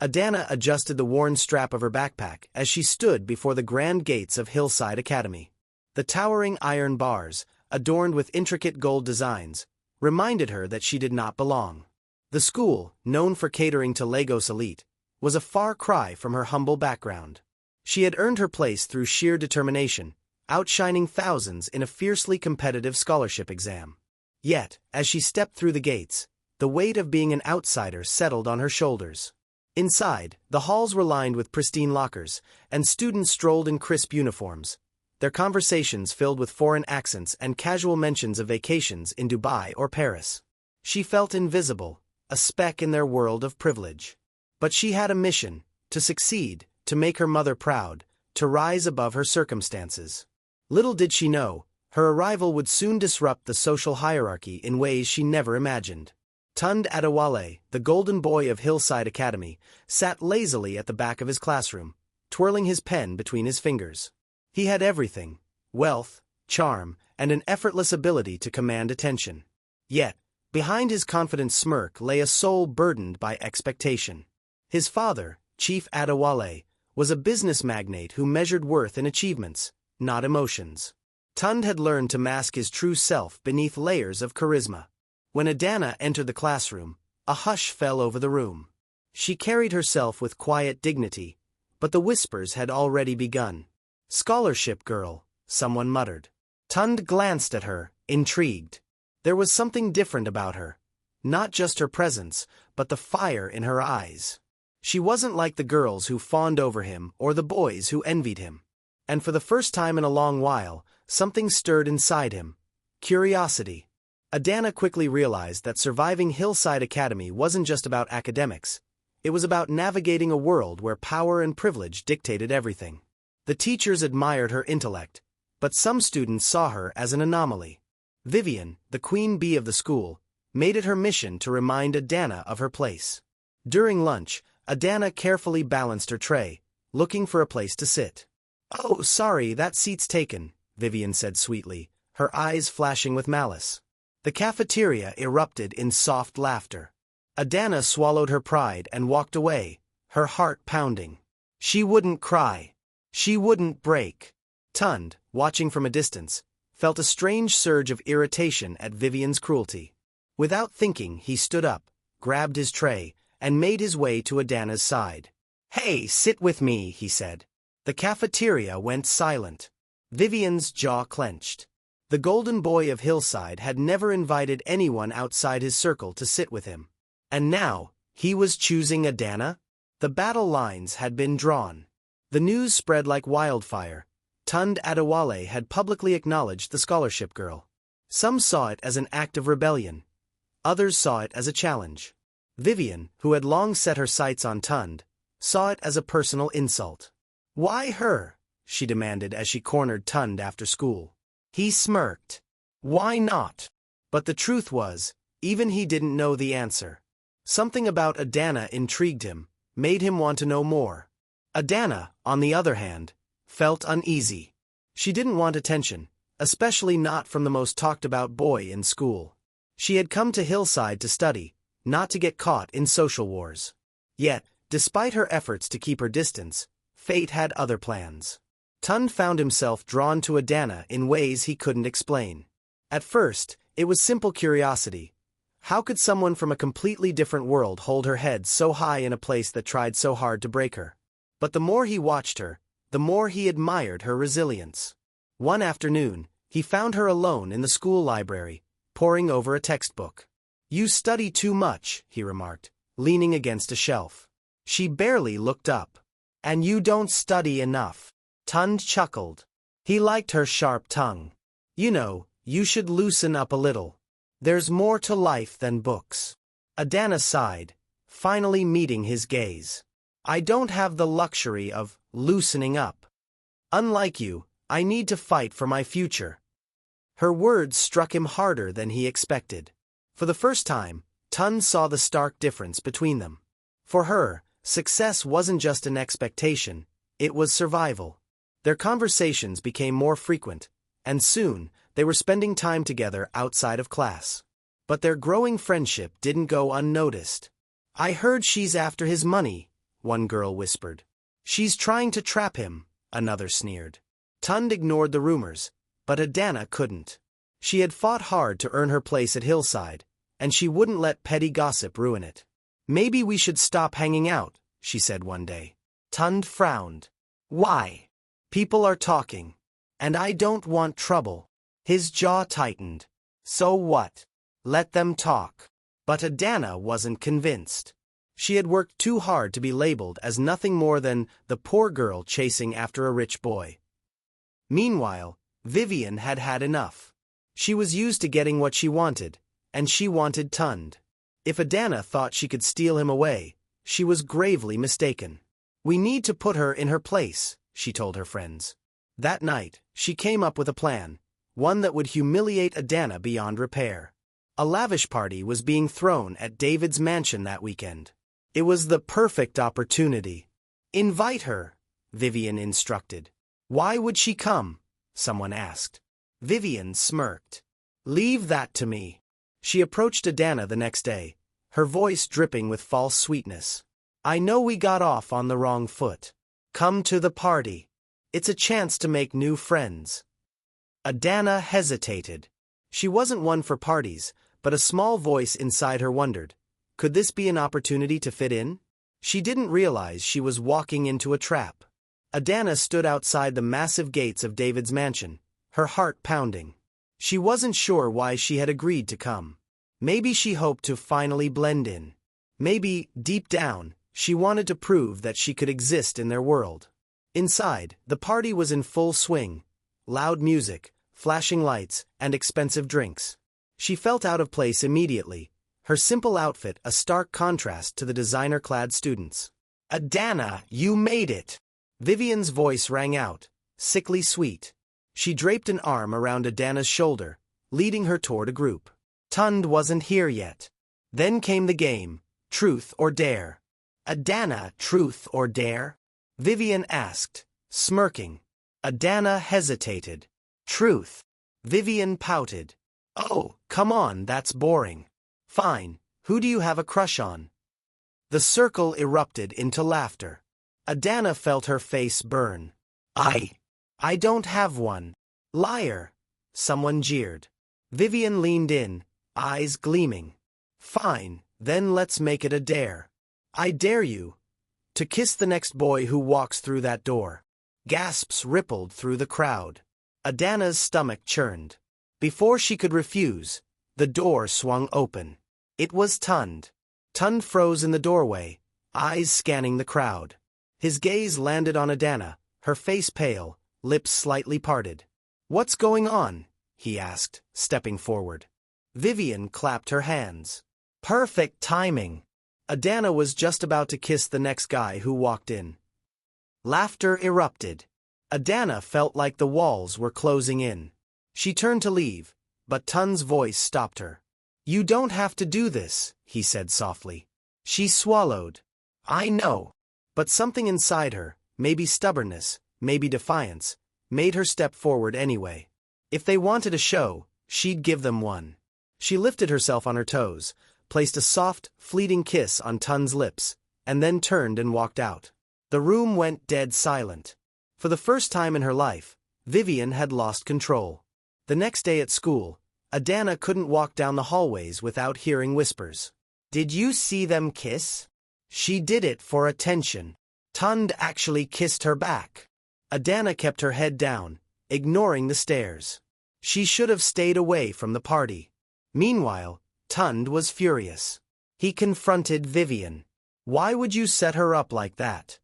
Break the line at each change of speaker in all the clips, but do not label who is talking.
Adana adjusted the worn strap of her backpack as she stood before the grand gates of Hillside Academy. The towering iron bars, adorned with intricate gold designs, reminded her that she did not belong. The school, known for catering to Lagos elite, was a far cry from her humble background. She had earned her place through sheer determination, outshining thousands in a fiercely competitive scholarship exam. Yet, as she stepped through the gates, the weight of being an outsider settled on her shoulders. Inside, the halls were lined with pristine lockers, and students strolled in crisp uniforms, their conversations filled with foreign accents and casual mentions of vacations in Dubai or Paris. She felt invisible, a speck in their world of privilege. But she had a mission: to succeed, to make her mother proud, to rise above her circumstances. Little did she know, her arrival would soon disrupt the social hierarchy in ways she never imagined. Tunde Adewale, the golden boy of Hillside Academy, sat lazily at the back of his classroom, twirling his pen between his fingers. He had everything: wealth, charm, and an effortless ability to command attention. Yet, behind his confident smirk lay a soul burdened by expectation. His father, Chief Adewale, was a business magnate who measured worth in achievements, not emotions. Tunde had learned to mask his true self beneath layers of charisma. When Adana entered the classroom, a hush fell over the room. She carried herself with quiet dignity, but the whispers had already begun. "Scholarship girl," someone muttered. Tunde glanced at her, intrigued. There was something different about her. Not just her presence, but the fire in her eyes. She wasn't like the girls who fawned over him or the boys who envied him. And for the first time in a long while, something stirred inside him: curiosity. Adana quickly realized that surviving Hillside Academy wasn't just about academics. It was about navigating a world where power and privilege dictated everything. The teachers admired her intellect, but some students saw her as an anomaly. Vivian, the queen bee of the school, made it her mission to remind Adana of her place. During lunch, Adana carefully balanced her tray, looking for a place to sit. "Oh, sorry, that seat's taken," Vivian said sweetly, her eyes flashing with malice. The cafeteria erupted in soft laughter. Adana swallowed her pride and walked away, her heart pounding. She wouldn't cry. She wouldn't break. Tunde, watching from a distance, felt a strange surge of irritation at Vivian's cruelty. Without thinking, he stood up, grabbed his tray, and made his way to Adana's side. "Hey, sit with me," he said. The cafeteria went silent. Vivian's jaw clenched. The golden boy of Hillside had never invited anyone outside his circle to sit with him. And now, he was choosing Adana? The battle lines had been drawn. The news spread like wildfire. Tunde Adewale had publicly acknowledged the scholarship girl. Some saw it as an act of rebellion. Others saw it as a challenge. Vivian, who had long set her sights on Tunde, saw it as a personal insult. "Why her?" she demanded as she cornered Tunde after school. He smirked. "Why not?" But the truth was, even he didn't know the answer. Something about Adana intrigued him, made him want to know more. Adana, on the other hand, felt uneasy. She didn't want attention, especially not from the most talked-about boy in school. She had come to Hillside to study, not to get caught in social wars. Yet, despite her efforts to keep her distance, fate had other plans. Tunde found himself drawn to Adana in ways he couldn't explain. At first, it was simple curiosity. How could someone from a completely different world hold her head so high in a place that tried so hard to break her? But the more he watched her, the more he admired her resilience. One afternoon, he found her alone in the school library, poring over a textbook. "You study too much," he remarked, leaning against a shelf. She barely looked up. "And you don't study enough." Tunde chuckled. He liked her sharp tongue. "You know, you should loosen up a little. There's more to life than books." Adana sighed, finally meeting his gaze. "I don't have the luxury of loosening up. Unlike you, I need to fight for my future." Her words struck him harder than he expected. For the first time, Tunde saw the stark difference between them. For her, success wasn't just an expectation, it was survival. Their conversations became more frequent, and soon, they were spending time together outside of class. But their growing friendship didn't go unnoticed. "I heard she's after his money," one girl whispered. She's trying to trap him, another sneered. Tund ignored the rumors, but Adana couldn't. She had fought hard to earn her place at Hillside, and she wouldn't let petty gossip ruin it. Maybe we should stop hanging out, she said one day. Tund frowned. Why? People are talking. And I don't want trouble. His jaw tightened. So what? Let them talk. But Adana wasn't convinced. She had worked too hard to be labeled as nothing more than the poor girl chasing after a rich boy. Meanwhile, Vivian had had enough. She was used to getting what she wanted, and she wanted Tund. If Adana thought she could steal him away, she was gravely mistaken. We need to put her in her place, she told her friends. That night, she came up with a plan, one that would humiliate Adana beyond repair. A lavish party was being thrown at David's mansion that weekend. It was the perfect opportunity. Invite her, Vivian instructed. Why would she come? Someone asked. Vivian smirked. Leave that to me. She approached Adana the next day, her voice dripping with false sweetness. I know we got off on the wrong foot. Come to the party. It's a chance to make new friends. Adana hesitated. She wasn't one for parties, but a small voice inside her wondered, could this be an opportunity to fit in? She didn't realize she was walking into a trap. Adana stood outside the massive gates of David's mansion, her heart pounding. She wasn't sure why she had agreed to come. Maybe she hoped to finally blend in. Maybe, deep down, she wanted to prove that she could exist in their world. Inside, the party was in full swing. Loud music, flashing lights, and expensive drinks. She felt out of place immediately, her simple outfit a stark contrast to the designer-clad students. Adana, you made it! Vivian's voice rang out, sickly sweet. She draped an arm around Adana's shoulder, leading her toward a group. Tund wasn't here yet. Then came the game, truth or dare. Adana, truth or dare? Vivian asked, smirking. Adana hesitated. Truth. Vivian pouted. Oh, come on, that's boring. Fine, who do you have a crush on? The circle erupted into laughter. Adana felt her face burn. I don't have one. Liar. Someone jeered. Vivian leaned in, eyes gleaming. Fine, then let's make it a dare. I dare you to kiss the next boy who walks through that door. Gasps rippled through the crowd. Adana's stomach churned. Before she could refuse, the door swung open. It was Tund. Tund froze in the doorway, eyes scanning the crowd. His gaze landed on Adana, her face pale, lips slightly parted. What's going on? He asked, stepping forward. Vivian clapped her hands. Perfect timing. Adana was just about to kiss the next guy who walked in. Laughter erupted. Adana felt like the walls were closing in. She turned to leave, but Tund's voice stopped her. You don't have to do this, he said softly. She swallowed. I know. But something inside her, maybe stubbornness, maybe defiance, made her step forward anyway. If they wanted a show, she'd give them one. She lifted herself on her toes, placed a soft, fleeting kiss on Tund's lips, and then turned and walked out. The room went dead silent. For the first time in her life, Vivian had lost control. The next day at school, Adana couldn't walk down the hallways without hearing whispers. Did you see them kiss? She did it for attention. Tund actually kissed her back. Adana kept her head down, ignoring the stares. She should have stayed away from the party. Meanwhile, Tund was furious. He confronted Vivian. Why would you set her up like that?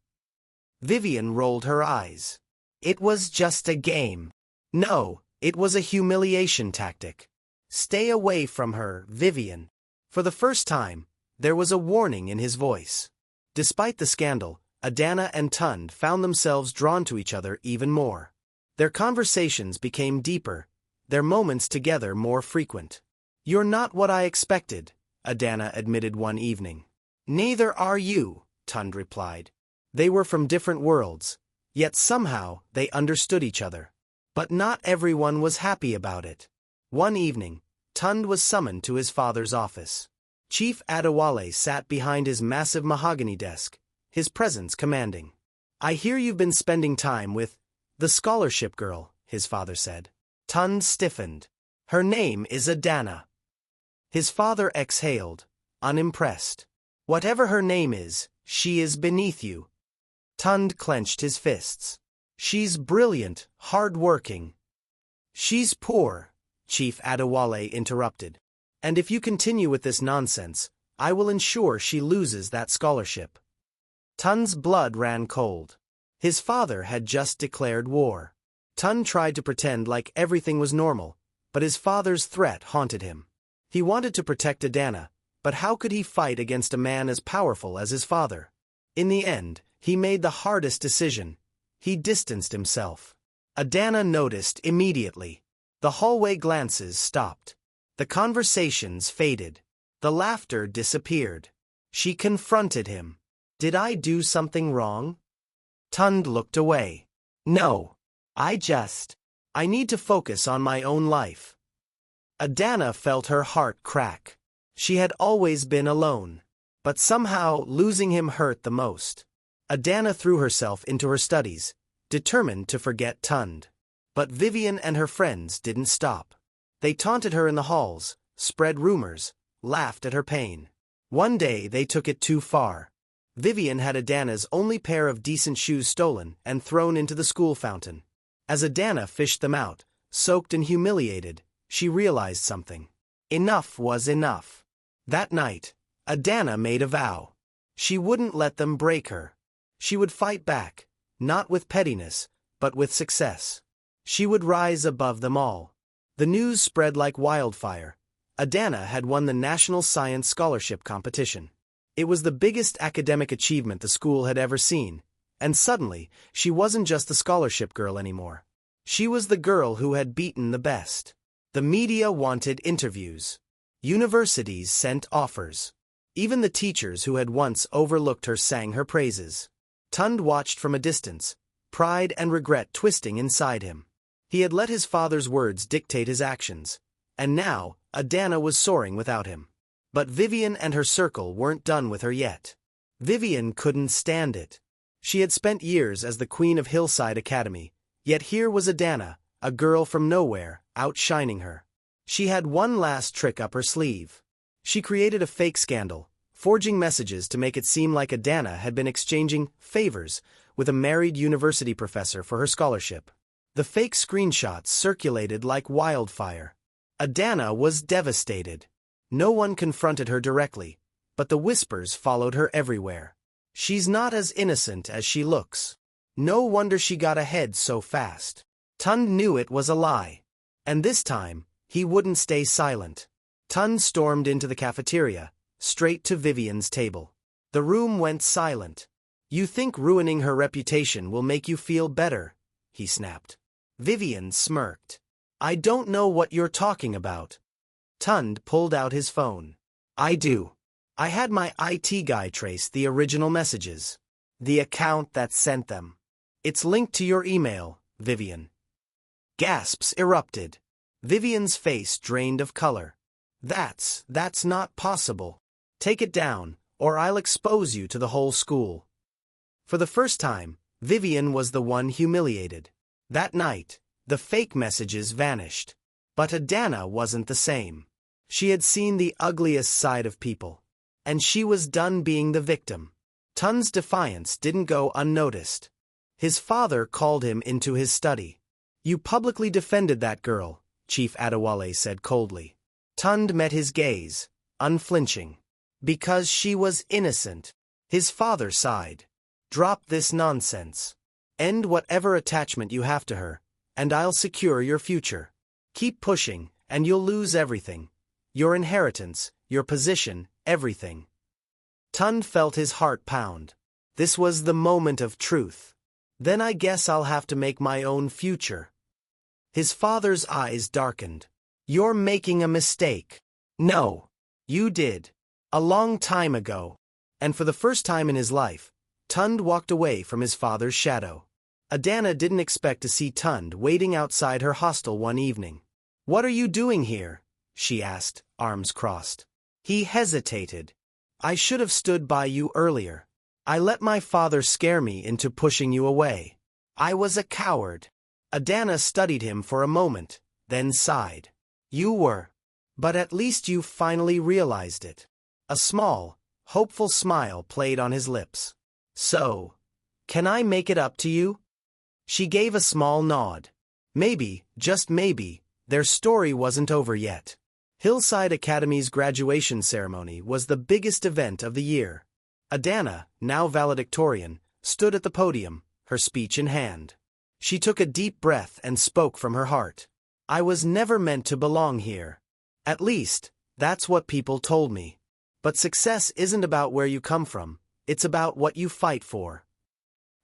Vivian rolled her eyes. It was just a game. No, it was a humiliation tactic. Stay away from her, Vivian. For the first time, there was a warning in his voice. Despite the scandal, Adana and Tund found themselves drawn to each other even more. Their conversations became deeper, their moments together more frequent. You're not what I expected, Adana admitted one evening. Neither are you, Tund replied. They were from different worlds, yet somehow they understood each other. But not everyone was happy about it. One evening, Tund was summoned to his father's office. Chief Adewale sat behind his massive mahogany desk, his presence commanding. "I hear you've been spending time with the scholarship girl," his father said. Tund stiffened. "Her name is Adana." His father exhaled, unimpressed. "Whatever her name is, she is beneath you." Tund clenched his fists. "She's brilliant, hard-working." "She's poor," Chief Adewale interrupted. "And if you continue with this nonsense, I will ensure she loses that scholarship." Tund's blood ran cold. His father had just declared war. Tund tried to pretend like everything was normal, but his father's threat haunted him. He wanted to protect Adana, but how could he fight against a man as powerful as his father? In the end, he made the hardest decision. He distanced himself. Adana noticed immediately. The hallway glances stopped. The conversations faded. The laughter disappeared. She confronted him. "Did I do something wrong?" Tund looked away. "No. I need to focus on my own life." Adana felt her heart crack. She had always been alone. But somehow, losing him hurt the most. Adana threw herself into her studies, determined to forget Tund. But Vivian and her friends didn't stop. They taunted her in the halls, spread rumors, laughed at her pain. One day they took it too far. Vivian had Adana's only pair of decent shoes stolen and thrown into the school fountain. As Adana fished them out, soaked and humiliated, she realized something. Enough was enough. That night, Adana made a vow. She wouldn't let them break her. She would fight back, not with pettiness, but with success. She would rise above them all. The news spread like wildfire. Adana had won the National Science Scholarship Competition. It was the biggest academic achievement the school had ever seen, and suddenly, she wasn't just the scholarship girl anymore. She was the girl who had beaten the best. The media wanted interviews. Universities sent offers. Even the teachers who had once overlooked her sang her praises. Tund watched from a distance, pride and regret twisting inside him. He had let his father's words dictate his actions, and now, Adana was soaring without him. But Vivian and her circle weren't done with her yet. Vivian couldn't stand it. She had spent years as the queen of Hillside Academy, yet here was Adana, a girl from nowhere, outshining her. She had one last trick up her sleeve. She created a fake scandal, forging messages to make it seem like Adana had been exchanging favors with a married university professor for her scholarship. The fake screenshots circulated like wildfire. Adana was devastated. No one confronted her directly, but the whispers followed her everywhere. "She's not as innocent as she looks. No wonder she got ahead so fast." Tund knew it was a lie. And this time, he wouldn't stay silent. Tund stormed into the cafeteria, straight to Vivian's table. The room went silent. "You think ruining her reputation will make you feel better?" he snapped. Vivian smirked. "I don't know what you're talking about." Tund pulled out his phone. "I do. I had my IT guy trace the original messages. The account that sent them. It's linked to your email, Vivian." Gasps erupted. Vivian's face drained of color. That's not possible. Take it down, or I'll expose you to the whole school." For the first time, Vivian was the one humiliated. That night, the fake messages vanished. But Adana wasn't the same. She had seen the ugliest side of people. And she was done being the victim. Tund's defiance didn't go unnoticed. His father called him into his study. "You publicly defended that girl," Chief Adewale said coldly. Tund met his gaze, unflinching. "Because she was innocent." His father sighed. "Drop this nonsense. End whatever attachment you have to her, and I'll secure your future. Keep pushing, and you'll lose everything. Your inheritance, your position, everything." Tund felt his heart pound. This was the moment of truth. "Then I guess I'll have to make my own future." His father's eyes darkened. "You're making a mistake." "No. You did. A long time ago." And for the first time in his life, Tund walked away from his father's shadow. Adana didn't expect to see Tund waiting outside her hostel one evening. "What are you doing here?" she asked, arms crossed. He hesitated. "I should have stood by you earlier." I let my father scare me into pushing you away. I was a coward. Adana studied him for a moment, then sighed. You were. But at least you finally realized it. A small, hopeful smile played on his lips. So, can I make it up to you? She gave a small nod. Maybe, just maybe, their story wasn't over yet. Hillside Academy's graduation ceremony was the biggest event of the year. Adana, now valedictorian, stood at the podium, her speech in hand. She took a deep breath and spoke from her heart. I was never meant to belong here. At least, that's what people told me. But success isn't about where you come from, it's about what you fight for.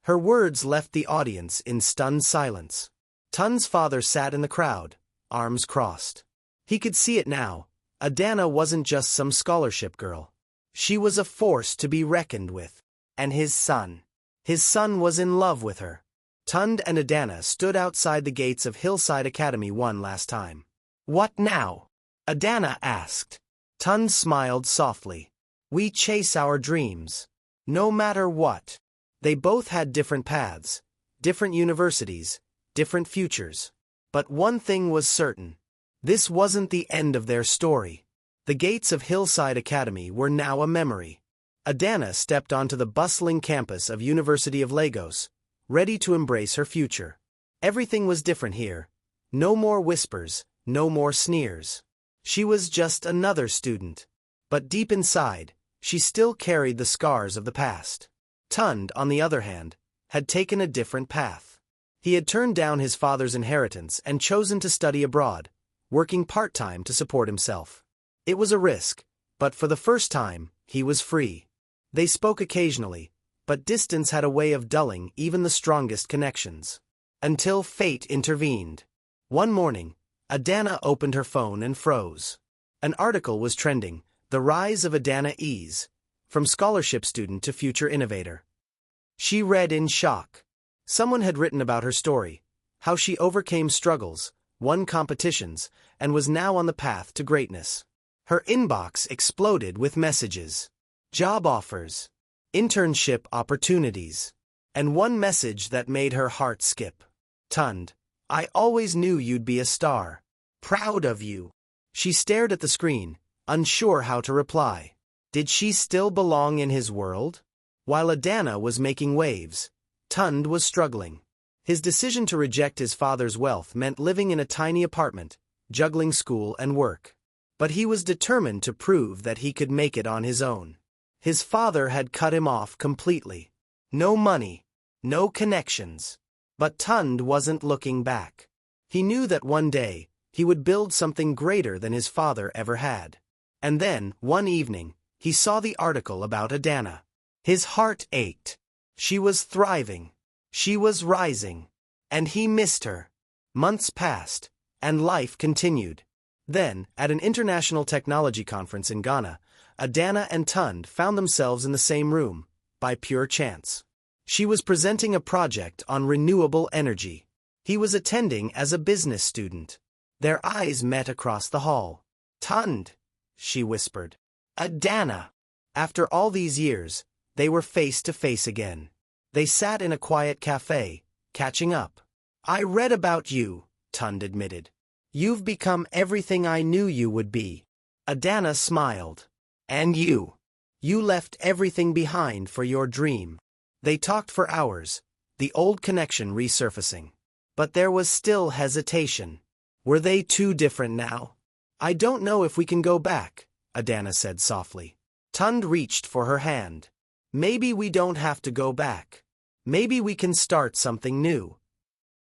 Her words left the audience in stunned silence. Tun's father sat in the crowd, arms crossed. He could see it now. Adana wasn't just some scholarship girl. She was a force to be reckoned with. And his son. His son was in love with her. Tund and Adana stood outside the gates of Hillside Academy one last time. What now? Adana asked. Tund smiled softly. We chase our dreams. No matter what. They both had different paths, different universities, different futures. But one thing was certain. This wasn't the end of their story. The gates of Hillside Academy were now a memory. Adana stepped onto the bustling campus of University of Lagos, ready to embrace her future. Everything was different here. No more whispers, no more sneers. She was just another student. But deep inside, she still carried the scars of the past. Tund, on the other hand, had taken a different path. He had turned down his father's inheritance and chosen to study abroad, working part-time to support himself. It was a risk, but for the first time, he was free. They spoke occasionally, but distance had a way of dulling even the strongest connections. Until fate intervened. One morning, Adana opened her phone and froze. An article was trending, The Rise of Adana Ease, from scholarship student to future innovator. She read in shock. Someone had written about her story, how she overcame struggles, won competitions, and was now on the path to greatness. Her inbox exploded with messages. Job offers. Internship opportunities. And one message that made her heart skip. Tund, I always knew you'd be a star. Proud of you. She stared at the screen, unsure how to reply. Did she still belong in his world? While Adana was making waves, Tund was struggling. His decision to reject his father's wealth meant living in a tiny apartment, juggling school and work. But he was determined to prove that he could make it on his own. His father had cut him off completely. No money, no connections. But Tund wasn't looking back. He knew that one day, he would build something greater than his father ever had. And then, one evening, he saw the article about Adana. His heart ached. She was thriving. She was rising. And he missed her. Months passed, and life continued. Then, at an international technology conference in Ghana, Adana and Tund found themselves in the same room, by pure chance. She was presenting a project on renewable energy. He was attending as a business student. Their eyes met across the hall. Tund, she whispered. Adana. After all these years, they were face to face again. They sat in a quiet cafe, catching up. I read about you, Tund admitted. You've become everything I knew you would be. Adana smiled. And you. You left everything behind for your dream. They talked for hours, the old connection resurfacing. But there was still hesitation. Were they too different now? I don't know if we can go back, Adana said softly. Tund reached for her hand. Maybe we don't have to go back. Maybe we can start something new.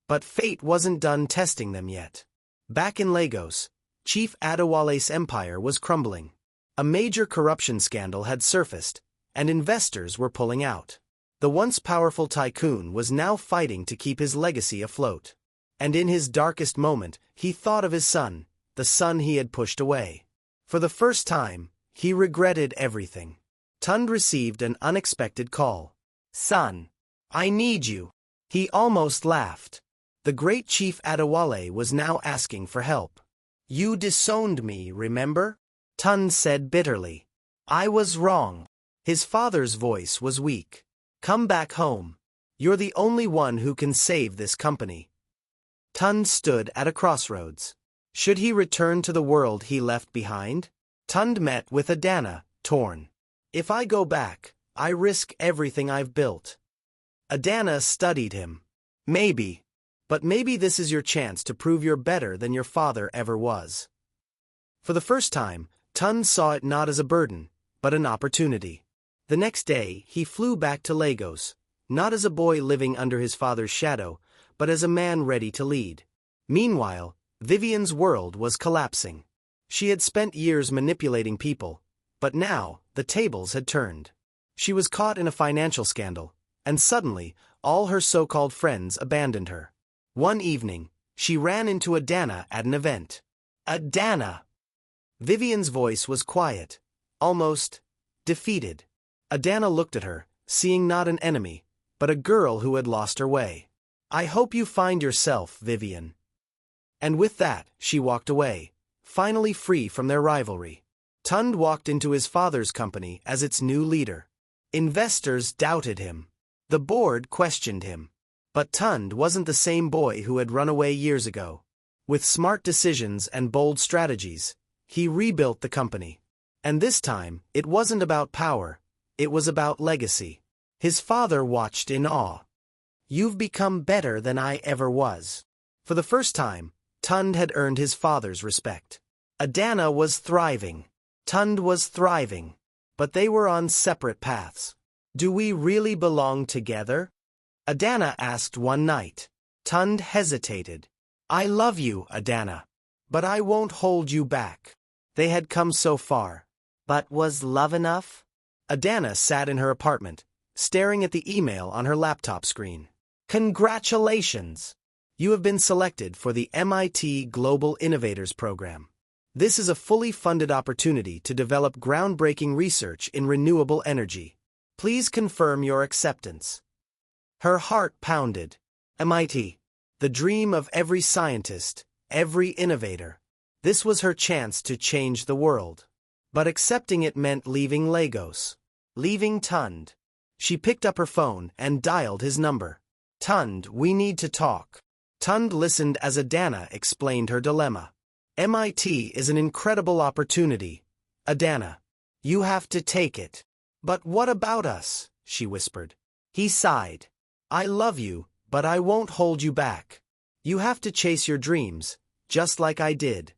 But fate wasn't done testing them yet. Back in Lagos, Chief Adewale's empire was crumbling. A major corruption scandal had surfaced, and investors were pulling out. The once powerful tycoon was now fighting to keep his legacy afloat. And in his darkest moment, he thought of his son, the son he had pushed away. For the first time, he regretted everything. Tund received an unexpected call. Son, I need you. He almost laughed. The great Chief Adewale was now asking for help. You disowned me, remember? Tund said bitterly. I was wrong. His father's voice was weak. "Come back home. You're the only one who can save this company." Tund stood at a crossroads. Should he return to the world he left behind? Tund met with Adana, torn. "If I go back, I risk everything I've built." Adana studied him. "Maybe. But maybe this is your chance to prove you're better than your father ever was." For the first time, Tund saw it not as a burden, but an opportunity. The next day, he flew back to Lagos, not as a boy living under his father's shadow, but as a man ready to lead. Meanwhile, Vivian's world was collapsing. She had spent years manipulating people, but now, the tables had turned. She was caught in a financial scandal, and suddenly, all her so-called friends abandoned her. One evening, she ran into Adana at an event. "Adana!" Vivian's voice was quiet, almost defeated. Adana looked at her, seeing not an enemy, but a girl who had lost her way. "I hope you find yourself, Vivian." And with that, she walked away, finally free from their rivalry. Tund walked into his father's company as its new leader. Investors doubted him. The board questioned him. But Tund wasn't the same boy who had run away years ago. With smart decisions and bold strategies, he rebuilt the company. And this time, it wasn't about power, it was about legacy. His father watched in awe. "You've become better than I ever was." For the first time, Tund had earned his father's respect. Adana was thriving. Tund was thriving. But they were on separate paths. "Do we really belong together?" Adana asked one night. Tund hesitated. "I love you, Adana. But I won't hold you back." They had come so far. But was love enough? Adana sat in her apartment, staring at the email on her laptop screen. "Congratulations! You have been selected for the MIT Global Innovators Program. This is a fully funded opportunity to develop groundbreaking research in renewable energy. Please confirm your acceptance." Her heart pounded. MIT. The dream of every scientist, every innovator. This was her chance to change the world. But accepting it meant leaving Lagos. Leaving Tund. She picked up her phone and dialed his number. "Tund, we need to talk." Tund listened as Adana explained her dilemma. "MIT is an incredible opportunity, Adana. You have to take it." "But what about us?" she whispered. He sighed. "I love you, but I won't hold you back. You have to chase your dreams, just like I did."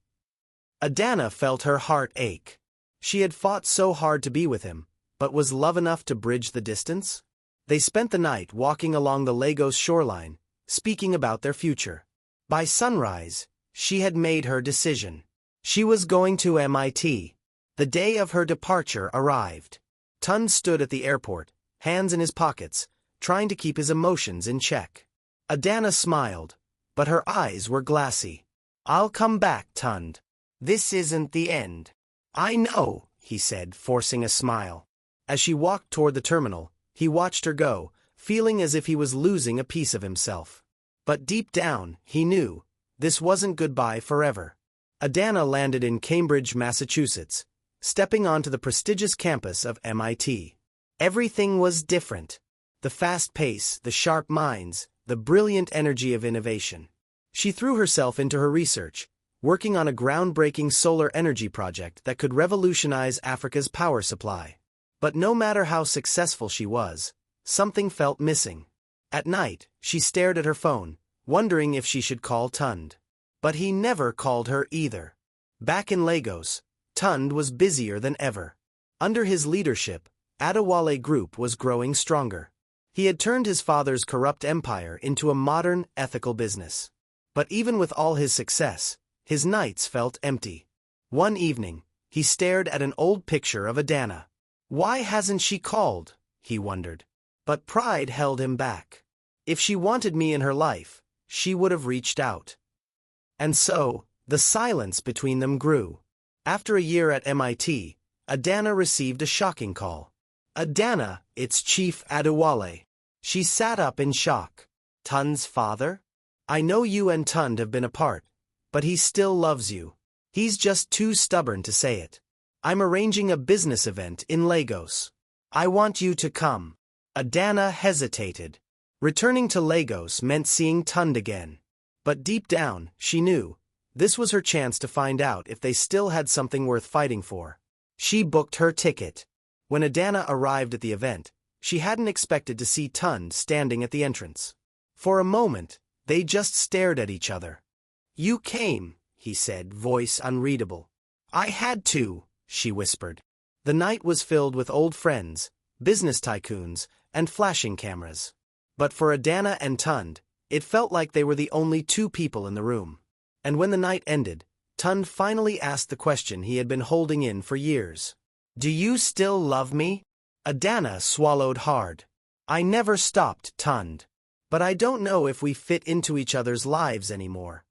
Adana felt her heart ache. She had fought so hard to be with him, but was love enough to bridge the distance? They spent the night walking along the Lagos shoreline, speaking about their future. By sunrise, she had made her decision. She was going to MIT. The day of her departure arrived. Tund stood at the airport, hands in his pockets, trying to keep his emotions in check. Adana smiled, but her eyes were glassy. "I'll come back, Tund. This isn't the end." "I know," he said, forcing a smile. As she walked toward the terminal, he watched her go, feeling as if he was losing a piece of himself. But deep down, he knew, this wasn't goodbye forever. Adana landed in Cambridge, Massachusetts, stepping onto the prestigious campus of MIT. Everything was different. The fast pace, the sharp minds, the brilliant energy of innovation. She threw herself into her research, working on a groundbreaking solar energy project that could revolutionize Africa's power supply. But no matter how successful she was, something felt missing. At night, she stared at her phone, wondering if she should call Tund. But he never called her either. Back in Lagos, Tund was busier than ever. Under his leadership, Adewale Group was growing stronger. He had turned his father's corrupt empire into a modern, ethical business. But even with all his success, his nights felt empty. One evening, he stared at an old picture of Adana. Why hasn't she called? He wondered. But pride held him back. If she wanted me in her life, she would have reached out. And so, the silence between them grew. After a year at MIT, Adana received a shocking call. "Adana, it's Chief Adewale." She sat up in shock. "Tund's father? I know you and Tund have been apart, but he still loves you. He's just too stubborn to say it. I'm arranging a business event in Lagos." I want you to come. Adana hesitated. Returning to Lagos meant seeing Tund again. But deep down, she knew, this was her chance to find out if they still had something worth fighting for. She booked her ticket. When Adana arrived at the event, she hadn't expected to see Tund standing at the entrance. For a moment, they just stared at each other. You came, he said, voice unreadable. I had to, she whispered. The night was filled with old friends, business tycoons, and flashing cameras. But for Adana and Tund, it felt like they were the only two people in the room. And when the night ended, Tund finally asked the question he had been holding in for years. Do you still love me? Adana swallowed hard. I never stopped, Tund. But I don't know if we fit into each other's lives anymore.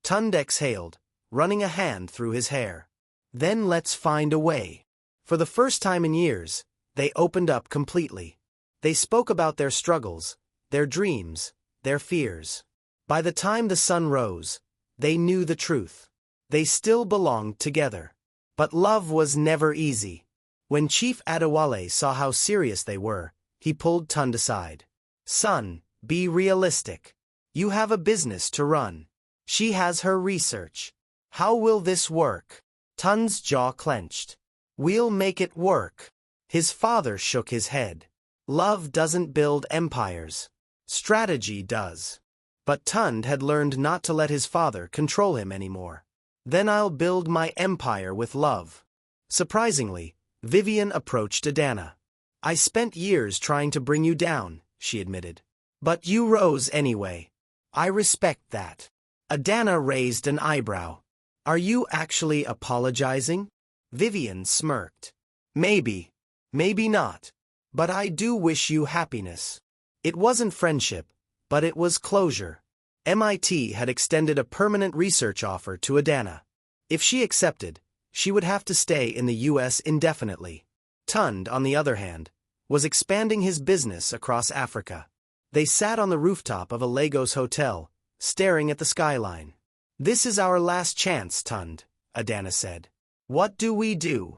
Tund exhaled, running a hand through his hair. Then let's find a way. For the first time in years, they opened up completely. They spoke about their struggles, their dreams, their fears. By the time the sun rose, they knew the truth. They still belonged together. But love was never easy. When Chief Adewale saw how serious they were, he pulled Tund aside. Son, be realistic. You have a business to run. She has her research. How will this work? Tund's jaw clenched. We'll make it work. His father shook his head. Love doesn't build empires. Strategy does. But Tund had learned not to let his father control him anymore. Then I'll build my empire with love. Surprisingly, Vivian approached Adana. I spent years trying to bring you down, she admitted. But you rose anyway. I respect that. Adana raised an eyebrow. Are you actually apologizing? Vivian smirked. Maybe. Maybe not. But I do wish you happiness. It wasn't friendship, but it was closure. MIT had extended a permanent research offer to Adana. If she accepted, she would have to stay in the US indefinitely. Tund, on the other hand, was expanding his business across Africa. They sat on the rooftop of a Lagos hotel, staring at the skyline. This is our last chance, Tund, Adana said. What do we do?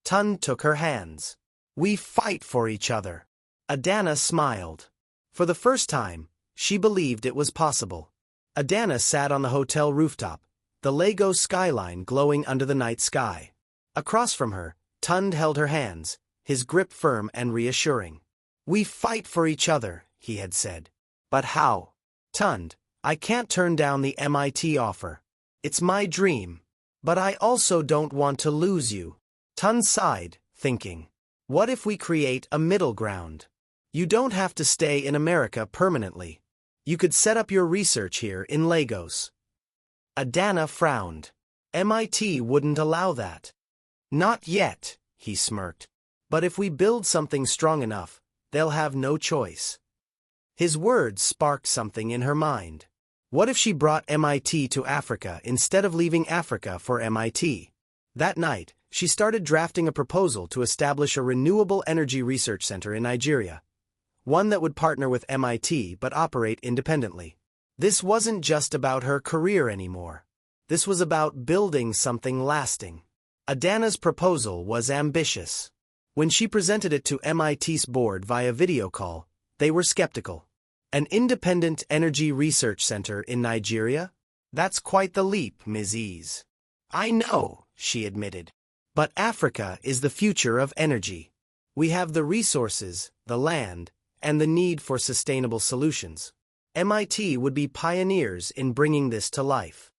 Tund took her hands. We fight for each other. Adana smiled. For the first time, she believed it was possible. Adana sat on the hotel rooftop, the Lagos skyline glowing under the night sky. Across from her, Tund held her hands, his grip firm and reassuring. We fight for each other, he had said. But how? Tund, I can't turn down the MIT offer. It's my dream. But I also don't want to lose you. Tund sighed, thinking. What if we create a middle ground? You don't have to stay in America permanently. You could set up your research here in Lagos. Adana frowned. MIT wouldn't allow that. Not yet, he smirked. But if we build something strong enough, they'll have no choice. His words sparked something in her mind. What if she brought MIT to Africa instead of leaving Africa for MIT? That night, she started drafting a proposal to establish a renewable energy research center in Nigeria. One that would partner with MIT but operate independently. This wasn't just about her career anymore. This was about building something lasting. Adana's proposal was ambitious. When she presented it to MIT's board via video call, they were skeptical. An independent energy research center in Nigeria? That's quite the leap, Ms. Ease. I know, she admitted. But Africa is the future of energy. We have the resources, the land, and the need for sustainable solutions. MIT would be pioneers in bringing this to life.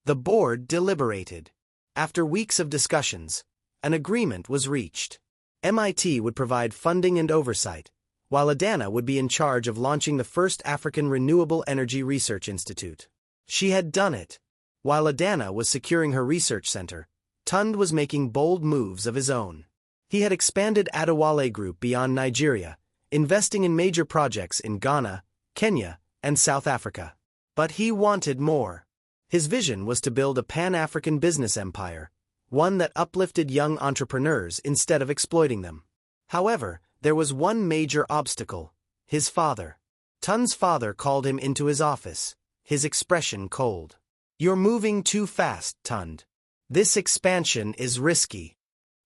The board deliberated. After weeks of discussions, an agreement was reached. MIT would provide funding and oversight, while Adana would be in charge of launching the first African Renewable Energy Research Institute. She had done it. While Adana was securing her research center, Tund was making bold moves of his own. He had expanded Adewale Group beyond Nigeria, investing in major projects in Ghana, Kenya, and South Africa. But he wanted more. His vision was to build a Pan-African business empire, one that uplifted young entrepreneurs instead of exploiting them. However, there was one major obstacle: his father. Tund's father called him into his office, his expression cold. You're moving too fast, Tund. This expansion is risky.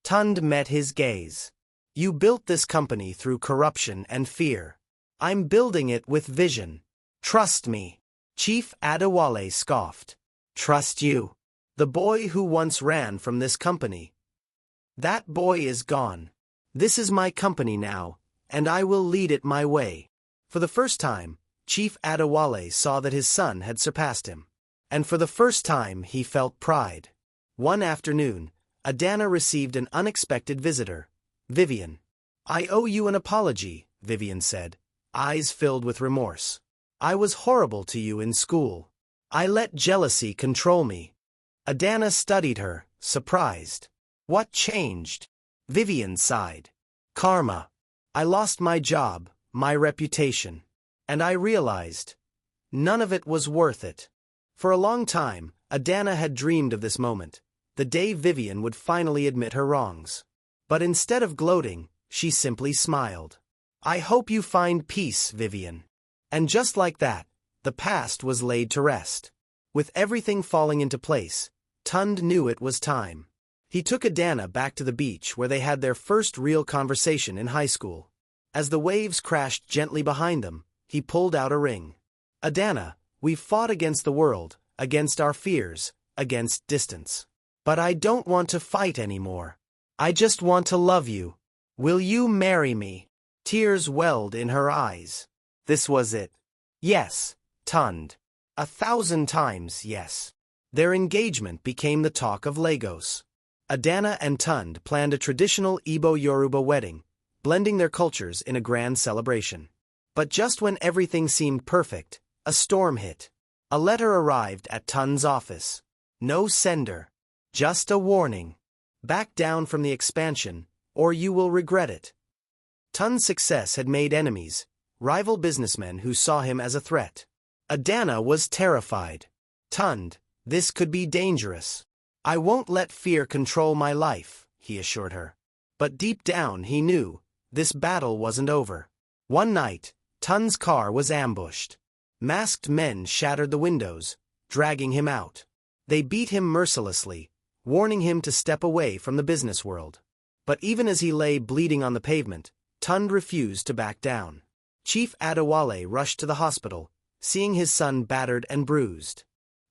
Tund met his gaze. You built this company through corruption and fear. I'm building it with vision. Trust me. Chief Adewale scoffed. Trust you? The boy who once ran from this company. That boy is gone. This is my company now, and I will lead it my way. For the first time, Chief Adewale saw that his son had surpassed him. And for the first time he felt pride. One afternoon, Adana received an unexpected visitor, Vivian. I owe you an apology, Vivian said, eyes filled with remorse. I was horrible to you in school. I let jealousy control me. Adana studied her, surprised. What changed? Vivian sighed. Karma. I lost my job, my reputation. And I realized none of it was worth it. For a long time, Adana had dreamed of this moment, the day Vivian would finally admit her wrongs. But instead of gloating, she simply smiled. I hope you find peace, Vivian. And just like that, the past was laid to rest. With everything falling into place, Tund knew it was time. He took Adana back to the beach where they had their first real conversation in high school. As the waves crashed gently behind them, he pulled out a ring. Adana, we've fought against the world, against our fears, against distance. But I don't want to fight anymore. I just want to love you. Will you marry me? Tears welled in her eyes. This was it. Yes, Tund. 1,000 times yes. Their engagement became the talk of Lagos. Adana and Tund planned a traditional Igbo-Yoruba wedding, blending their cultures in a grand celebration. But just when everything seemed perfect, a storm hit. A letter arrived at Tund's office. No sender. Just a warning. Back down from the expansion, or you will regret it. Tund's success had made enemies, rival businessmen who saw him as a threat. Adana was terrified. Tund, this could be dangerous. I won't let fear control my life, he assured her. But deep down he knew, this battle wasn't over. One night, Tund's car was ambushed. Masked men shattered the windows, dragging him out. They beat him mercilessly, warning him to step away from the business world. But even as he lay bleeding on the pavement, Tund refused to back down. Chief Adewale rushed to the hospital, seeing his son battered and bruised.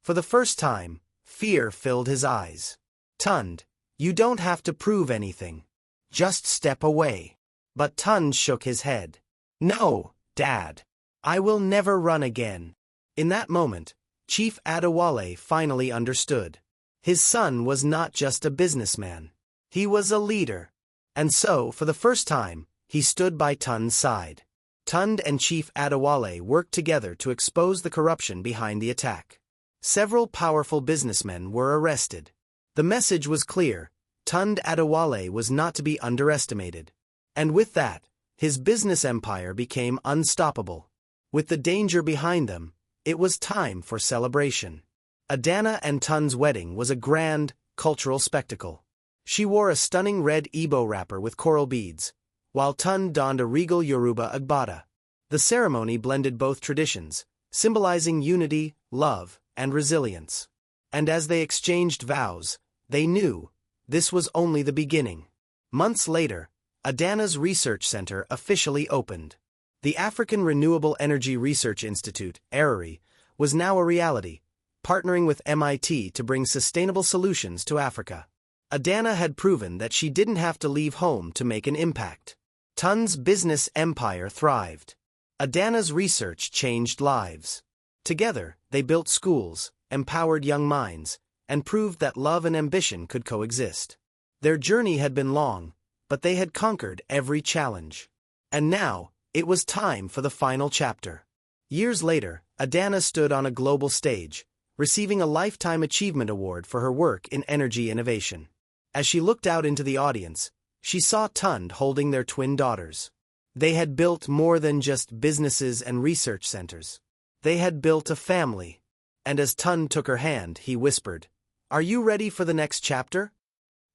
For the first time, fear filled his eyes. Tund, you don't have to prove anything. Just step away. But Tund shook his head. No, Dad. I will never run again. In that moment, Chief Adewale finally understood. His son was not just a businessman. He was a leader. And so, for the first time, he stood by Tund's side. Tund and Chief Adewale worked together to expose the corruption behind the attack. Several powerful businessmen were arrested. The message was clear: Tund Adewale was not to be underestimated. And with that, his business empire became unstoppable. With the danger behind them, it was time for celebration. Adana and Tund's wedding was a grand, cultural spectacle. She wore a stunning red Igbo wrapper with coral beads, while Tund donned a regal Yoruba agbada. The ceremony blended both traditions, symbolizing unity, love, and resilience. And as they exchanged vows, they knew this was only the beginning. Months later, Adana's research center officially opened. The African Renewable Energy Research Institute, ARRI, was now a reality, partnering with MIT to bring sustainable solutions to Africa. Adana had proven that she didn't have to leave home to make an impact. Tund's business empire thrived. Adana's research changed lives. Together, they built schools, empowered young minds, and proved that love and ambition could coexist. Their journey had been long, but they had conquered every challenge. And now, it was time for the final chapter. Years later, Adana stood on a global stage, receiving a Lifetime Achievement Award for her work in energy innovation. As she looked out into the audience, she saw Tund holding their twin daughters. They had built more than just businesses and research centers. They had built a family. And as Tund took her hand, he whispered, "Are you ready for the next chapter?"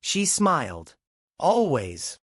She smiled. "Always."